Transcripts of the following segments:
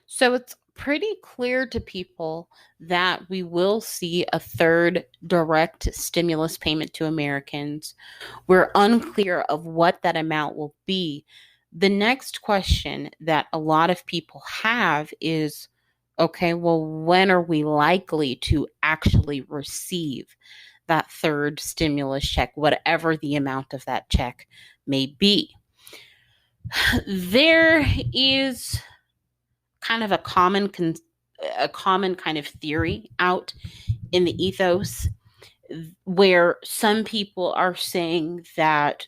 So it's pretty clear to people that we will see a third direct stimulus payment to Americans. We're unclear of what that amount will be. The next question that a lot of people have is, okay, well, when are we likely to actually receive that third stimulus check, whatever the amount of that check may be? There is kind of a common kind of theory out in the ethos where some people are saying that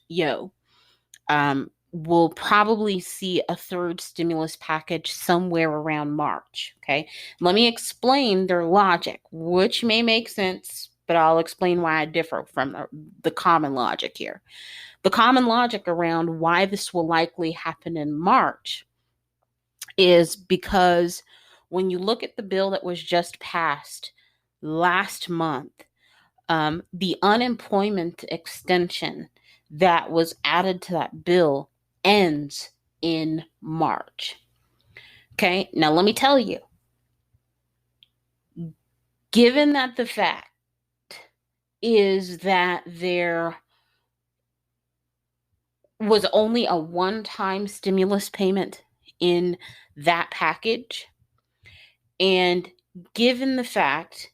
we'll probably see a third stimulus package somewhere around March. Okay, let me explain their logic, which may make sense, but I'll explain why I differ from the common logic here. The common logic around why this will likely happen in March is because when you look at the bill that was just passed last month, the unemployment extension that was added to that bill ends in March. Okay, now let me tell you, given that the fact is that there was only a one-time stimulus payment in that package, and given the fact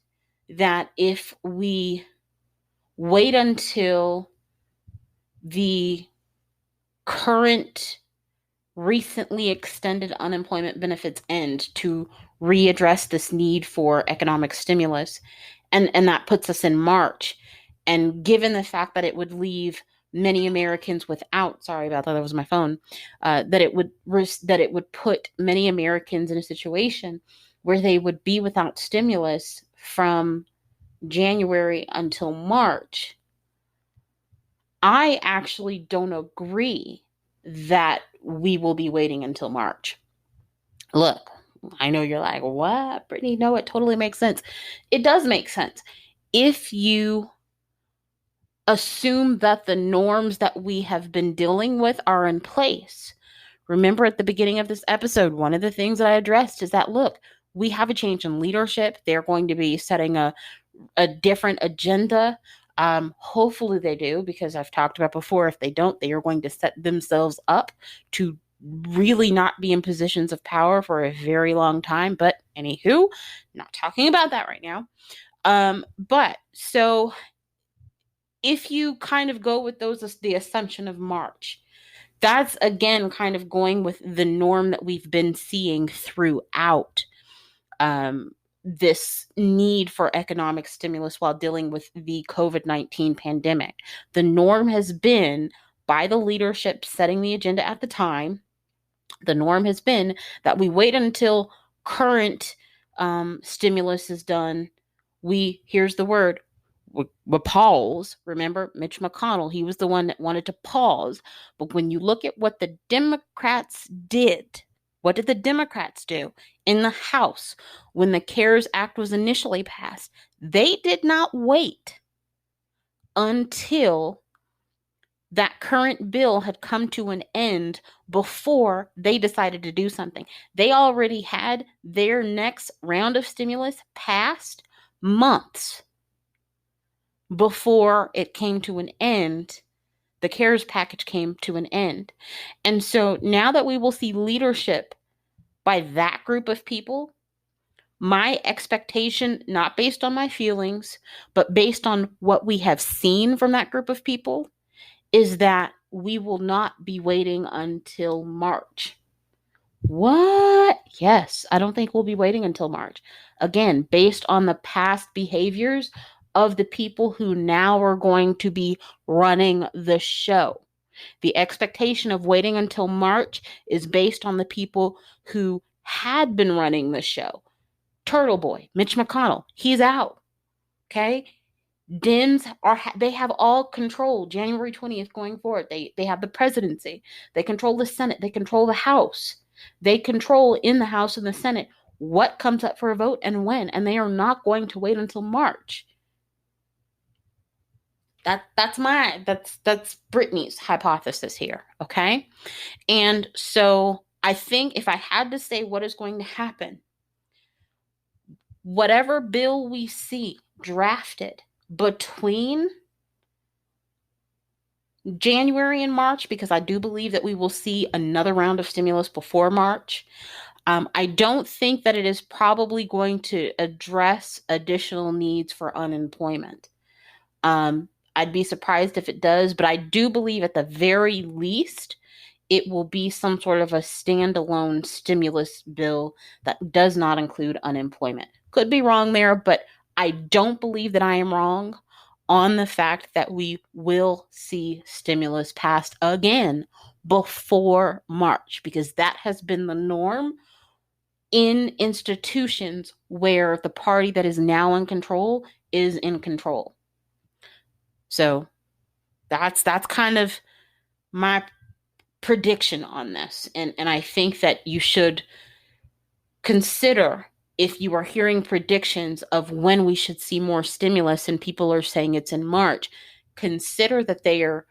that if we wait until the current recently extended unemployment benefits end to readdress this need for economic stimulus, and that puts us in March, and given the fact that it would leave many Americans without, sorry about that, that was my phone, that it would put many Americans in a situation where they would be without stimulus from January until March. I actually don't agree that we will be waiting until March. Look, I know you're like, what, Brittany? No, it totally makes sense. It does make sense. If you assume that the norms that we have been dealing with are in place. Remember at the beginning of this episode, one of the things that I addressed is that, look, we have a change in leadership. They're going to be setting a different agenda. Hopefully they do, because I've talked about before, if they don't, they are going to set themselves up to really not be in positions of power for a very long time. But anywho, not talking about that right now. But so if you kind of go with the assumption of March, that's again kind of going with the norm that we've been seeing throughout this need for economic stimulus while dealing with the COVID-19 pandemic. The norm has been, by the leadership setting the agenda at the time, the norm has been that we wait until current stimulus is done. Here's the word, we pause. Remember, Mitch McConnell, he was the one that wanted to pause. But when you look at what the Democrats did, what did the Democrats do in the House when the CARES Act was initially passed? They did not wait until that current bill had come to an end before they decided to do something. They already had their next round of stimulus passed months before it came to an end. The CARES package came to an end. And so now that we will see leadership by that group of people, my expectation, not based on my feelings, but based on what we have seen from that group of people, is that we will not be waiting until March. What? Yes, I don't think we'll be waiting until March. Again, based on the past behaviors of the people who now are going to be running the show. The expectation of waiting until March is based on the people who had been running the show. Turtle Boy, Mitch McConnell, he's out. Okay? Dems they have all control January 20th going forward. They have the presidency. They control the Senate. They control the House. They control in the House and the Senate what comes up for a vote and when, and they are not going to wait until March. That's Brittany's hypothesis here, okay? And so I think if I had to say what is going to happen, whatever bill we see drafted between January and March, because I do believe that we will see another round of stimulus before March. I don't think that it is probably going to address additional needs for unemployment. I'd be surprised if it does, but I do believe at the very least it will be some sort of a standalone stimulus bill that does not include unemployment. Could be wrong there, but I don't believe that I am wrong on the fact that we will see stimulus passed again before March, because that has been the norm in institutions where the party that is now in control is in control. So that's kind of my prediction on this. And I think that you should consider, if you are hearing predictions of when we should see more stimulus and people are saying it's in March, consider that they are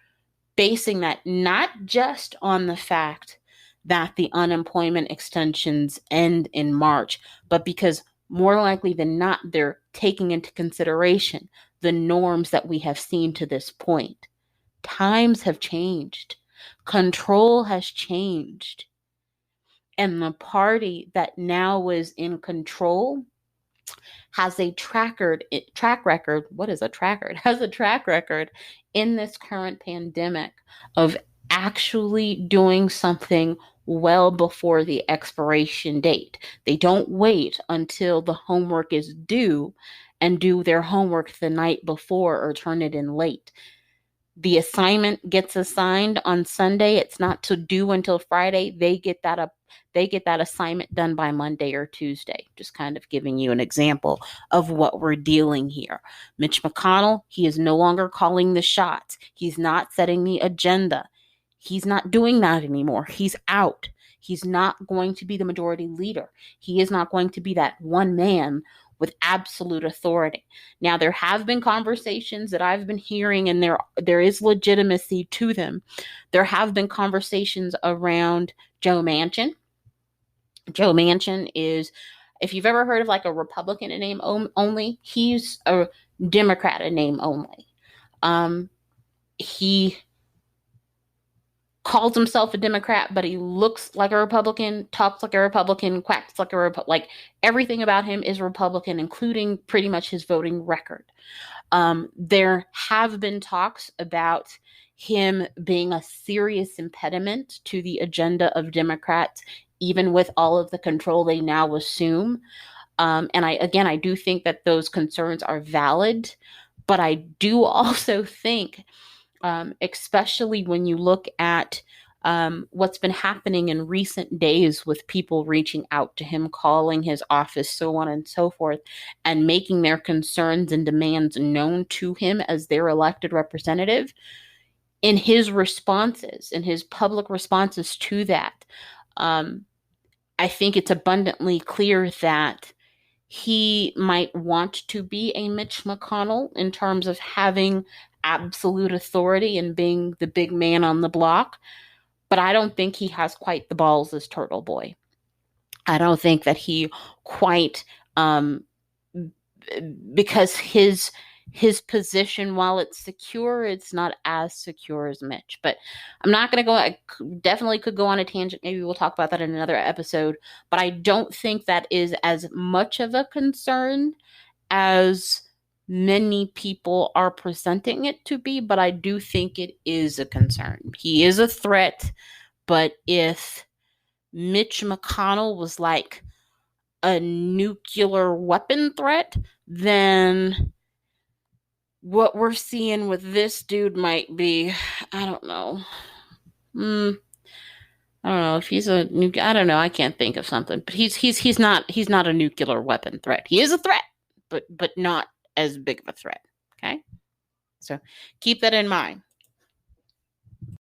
basing that not just on the fact that the unemployment extensions end in March, but because more likely than not, they're taking into consideration the norms that we have seen to this point. Times have changed. Control has changed. And the party that now is in control has a track record. What is a track record? Has a track record in this current pandemic of actually doing something well before the expiration date. They don't wait until the homework is due and do their homework the night before or turn it in late. The assignment gets assigned on Sunday. It's not to due until Friday. They get that assignment done by Monday or Tuesday. Just kind of giving you an example of what we're dealing here. Mitch McConnell, he is no longer calling the shots. He's not setting the agenda. He's not doing that anymore. He's out. He's not going to be the majority leader. He is not going to be that one man with absolute authority. Now, there have been conversations that I've been hearing, and there is legitimacy to them. There have been conversations around Joe Manchin. Joe Manchin is, if you've ever heard of like a Republican in name only, he's a Democrat in name only. He calls himself a Democrat, but he looks like a Republican, talks like a Republican, quacks like a Republican. Like everything about him is Republican, including pretty much his voting record. There have been talks about him being a serious impediment to the agenda of Democrats, even with all of the control they now assume. And I do think that those concerns are valid, but I do also think, especially when you look at what's been happening in recent days with people reaching out to him, calling his office, so on and so forth, and making their concerns and demands known to him as their elected representative. In his responses, in his public responses to that, I think it's abundantly clear that he might want to be a Mitch McConnell in terms of having absolute authority and being the big man on the block. But I don't think he has quite the balls as Turtle Boy. I don't think that he quite, because his position, while it's secure, it's not as secure as Mitch. But I'm not going to go, I definitely could go on a tangent. Maybe we'll talk about that in another episode. But I don't think that is as much of a concern as many people are presenting it to be. But I do think it is a concern. He is a threat. But if Mitch McConnell was like a nuclear weapon threat, then what we're seeing with this dude might be, I don't know. I don't know if he's a nuke. I don't know. I can't think of something. But he's not a nuclear weapon threat. He is a threat, but not as big of a threat. Okay, so keep that in mind.